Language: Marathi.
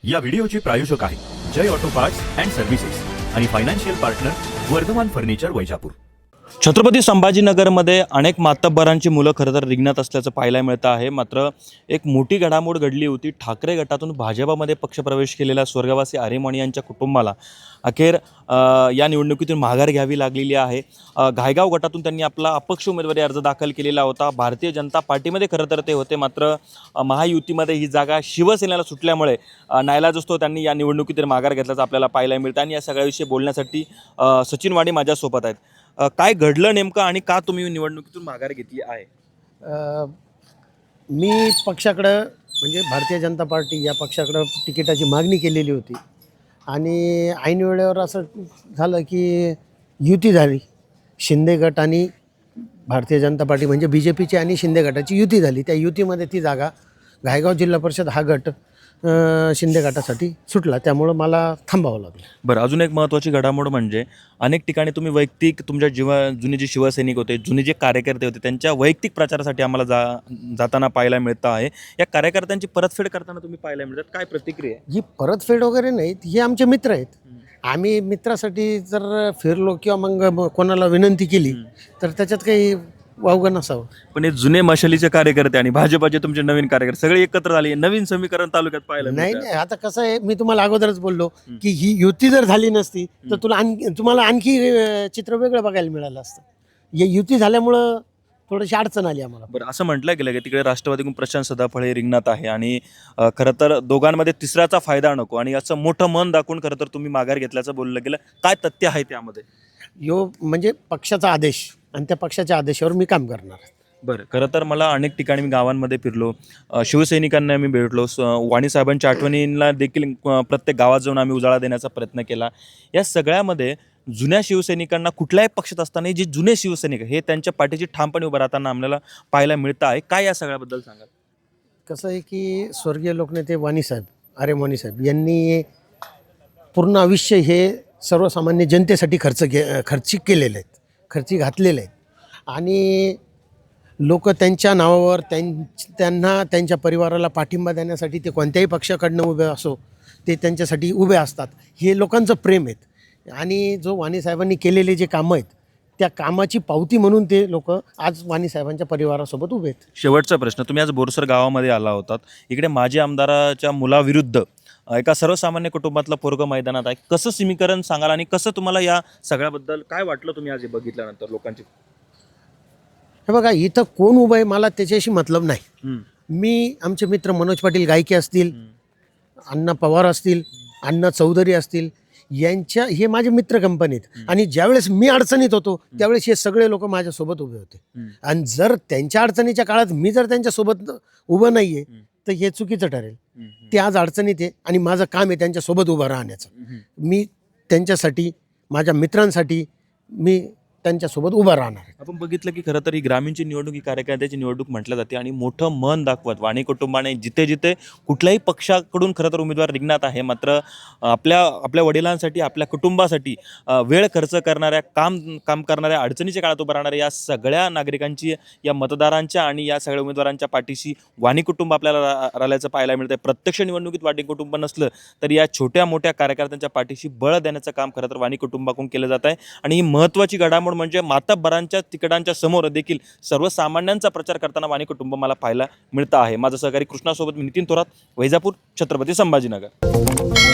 या व्हिडिओचे प्रायोजक आहेत Jai auto parts and services आणि financial partner Vardhaman furniture Vaijapur. Chhatrapati संभाजीनगरमध्ये अनेक मातब्बरांची मुलं खरं तर रिंगणात असल्याचं पाहायला मिळतं आहे। मात्र एक मोठी घडामोड घडली होती। ठाकरे गटातून भाजपमध्ये पक्षप्रवेश केलेल्या स्वर्गवासी आरेमाने यांच्या कुटुंबाला अखेर या निवडणुकीतून माघार घ्यावी लागलेली आहे। घायगाव गटातून त्यांनी आपला अपक्ष उमेदवारी अर्ज दाखल केलेला होता। भारतीय जनता पार्टीमध्ये खरं तर ते होते, मात्र महायुतीमध्ये ही जागा शिवसेनेला सुटल्यामुळे नाईलाजास्तव त्यांनी या निवडणुकीतून माघार घेतल्याचं आपल्याला पाहायला मिळतं। आणि या सगळ्याविषयी बोलण्यासाठी सचिन वाणी माझ्यासोबत आहेत। काय घडलं नेमकं आणि का तुम्ही निवडणुकीतून माघार घेतली आहे? मी पक्षाकडं म्हणजे भारतीय जनता पार्टी या पक्षाकडं तिकिटाची मागणी केलेली होती आणि ऐन वेळेवर असं झालं की युती झाली। शिंदे गट आणि भारतीय जनता पार्टी म्हणजे BJPची आणि शिंदे गटाची युती झाली। त्या युतीमध्ये ती जागा घायगाव जिल्हा परिषद हा गट शिंदे गटासाठी सुटला, त्यामुळं मला थांबावं लागलं। बरं, अजून एक महत्त्वाची घडामोड म्हणजे अनेक ठिकाणी तुम्ही वैयक्तिक तुमच्या जुने जे शिवसैनिक होते, जुने जे कार्यकर्ते होते, त्यांच्या वैयक्तिक प्रचारासाठी आम्हाला जाताना पाहायला मिळतं आहे। या कार्यकर्त्यांची परतफेड करताना तुम्ही पाहायला मिळतात, काय प्रतिक्रिया आहे? ही परतफेड वगैरे नाहीत, हे आमचे मित्र आहेत। आम्ही मित्रासाठी जर फिरलो किंवा मग कोणाला विनंती केली तर त्याच्यात काही वावगं नसावं। पण हे जुने मशालीचे कार्यकर्ते आणि भाजपाचे तुमचे नवीन कार्यकर्ते सगळे एकत्र झाले, नवीन समीकरण तालुक्यात पाहायला नाही मिळतं। नाही, आता कसं आहे, मी तुम्हाला अगोदरच बोललो की ही युती जर झाली नसती तर तुम्हाला आणखी चित्र वेगळं बघायला मिळालं असतं। ही युती झाल्यामुळं थोडीशी अडचण आली आम्हाला। बरं, असं म्हटलं गेलं की तिकडे राष्ट्रवादीकडून प्रशांत सदाफळे रिंगणात आहे आणि खरं तर दोघांमध्ये तिसऱ्याचा फायदा नको आणि असं मोठं मन दाखवून खरं तर तुम्ही माघार घेतल्याचं बोललं गेलं। काय तथ्य आहे त्यामध्ये? म्हणजे पक्षाचा आदेश आणि त्या पक्षाच्या आदेशावर मी काम करणार। बरं, खरं तर मला अनेक ठिकाणी मी गावांमध्ये फिरलो, शिवसैनिकांना मी भेटलो, वाणी साहेबांच्या आठवणींना देखील प्रत्येक गावात जाऊन आम्ही उजाळा देण्याचा प्रयत्न केला। या सगळ्यामध्ये जुन्या शिवसैनिकांना कुठल्याही पक्षात असताना जे जुने शिवसैनिक हे त्यांच्या पाठीशी ठामपणे उभं राहताना आपल्याला पाहायला मिळतं आहे। काय या सगळ्याबद्दल सांगाल? कसं आहे की स्वर्गीय लोकनेते वाणी साहेब, आरेमाने साहेब यांनी पूर्ण आयुष्य हे सर्वसामान्य जनतेसाठी खर्ची केलेले आहेत, खर्ची घातलेले आहेत आणि लोक त्यांच्या नावावर त्यांना त्यांच्या परिवाराला पाठिंबा देण्यासाठी ते कोणत्याही पक्षाकडनं उभे असो ते त्यांच्यासाठी उभे असतात। हे लोकांचं प्रेम आहेत आणि जो वाणी साहेबांनी केलेले जे कामं आहेत त्या कामाची पावती म्हणून ते लोक आज वाणी साहेबांच्या परिवारासोबत उभे आहेत। शेवटचा प्रश्न, तुम्ही आज बोरसर गावामध्ये आला होतात, इकडे माजी आमदाराच्या मुलाविरुद्ध एका सर्वसामान्य कुटुंबातला पोरगं मैदानात आहे, कसं समीकरण सांगाल आणि कसं तुम्हाला या सगळ्याबद्दल काय वाटलं तुम्ही आज हे बघितल्यानंतर लोकांची? हे बघा, इथं कोण उभं आहे मला त्याच्याशी मतलब नाही। मी आमचे मित्र मनोज पाटील गायके असतील, अण्णा पवार असतील, अण्णा चौधरी असतील, हे माझे मित्र कंपनीत आणि ज्यावेळेस मी अडचणीत होतो त्यावेळेस हे सगळे लोक माझ्यासोबत उभे होते आणि जर त्यांच्या अडचणीच्या काळात मी जर त्यांच्यासोबत उभं नाहीये तर हे चुकीचं ठरेल। ते आज अडचणीत आहे आणि माझं काम आहे त्यांच्यासोबत उभं राहण्याचं। मी त्यांच्यासाठी, माझ्या मित्रांसाठी मी त्यांच्यासोबत उभं राहणार आहे। आपण बघितलं की खरं तर ही ग्रामीणची निवडणूक ही कार्यकर्त्याची निवडणूक म्हटलं जाते आणि मोठं मन दाखवत वाणी कुटुंबाने जिथे जिथे कुठल्याही पक्षाकडून खरं तर उमेदवार रिंगणात आहे, मात्र आपल्या वडिलांसाठी, आपल्या कुटुंबासाठी वेळ खर्च करणाऱ्या, काम करणाऱ्या, अडचणीच्या काळात उभं राहणाऱ्या या सगळ्या नागरिकांची, या मतदारांच्या आणि या सगळ्या उमेदवारांच्या पाठीशी वाणी कुटुंब आपल्याला राहिल्याचं पाहायला मिळतं। प्रत्यक्ष निवडणुकीत वाणी कुटुंब नसलं तर या छोट्या मोठ्या कार्यकर्त्यांच्या पाठीशी बळ देण्याचं काम खरं तर वाणी कुटुंबाकडून केलं जात आहे आणि ही महत्त्वाची घडामोड म्हणजे मातब्बरांच्या तिकिटांच्या समोर देखील सर्वसामान्यांचा प्रचार करताना वाणी कुटुंब मला पाहायला मिळतं आहे। माझं सहकारी कृष्णासोबत मी नितीन थोरात, वैजापूर, छत्रपती संभाजीनगर।